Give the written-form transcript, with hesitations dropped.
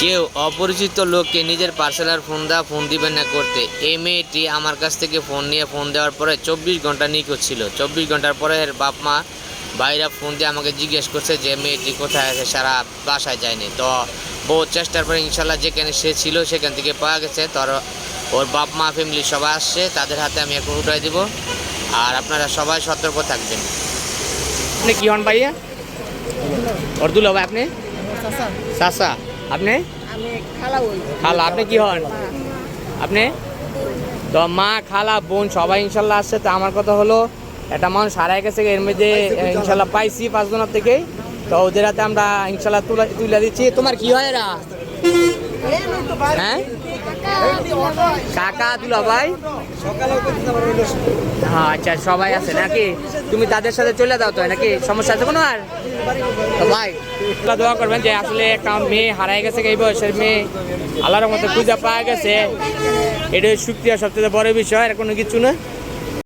কেউ অপরিচিত লোককে নিজের পার্সেলার ফোন দিবেন না করতে। এই মেয়েটি আমার কাছ থেকে ফোন দেওয়ার পরে 24 ঘন্টা নিখোঁজ ছিল। 24 ঘন্টার পরে এর বাপ মা ভাইরা ফোন দিয়ে আমাকে জিজ্ঞেস করছে যে মেয়েটি কোথায় আছে, সারা বাসায় যায়নি। তো বহু চেষ্টার পরে ইনশাল্লাহ যেখানে সে ছিল সেখান থেকে পাওয়া গেছে। তো ওর বাপ মা ফ্যামিলি সবাই আসছে, তাদের হাতে আমি এখন উঠাই দিব। আর আপনারা সবাই সতর্ক থাকবেন। আপনি কি হন ভাইয়া? অর্দুল ভাই আপনি? চাচা আপনি? খালা আপনি কি হন? আপনি তো মা খালা বোন সবাই ইনশাল্লাহ আসছে। তো আমার কথা হলো একটা মানুষ হারায় গেছে, এর মধ্যে ইনশাল্লাহ পাইছি 5 জনের থেকে। তো ওদের হাতে আমরা ইনশাল্লাহ তুলে দিচ্ছি। তোমার কি হয় এরা? হ্যাঁ কাকা দুলা ভাই? হ্যাঁ আচ্ছা সবাই আছে নাকি? তুমি তাদের সাথে চলে যাও তো নাকি? সমস্যা আছে কোনো? আর তো ভাই দোয়া করবেন যে আসলে একটা মেয়ে হারায় গেছে, এই বয়সের মেয়ে আল্লাহর মতো খুঁজে পাওয়া গেছে। এটা শুক্রিয়া সবচেয়ে বড় বিষয়, আর কোনো কিছু না।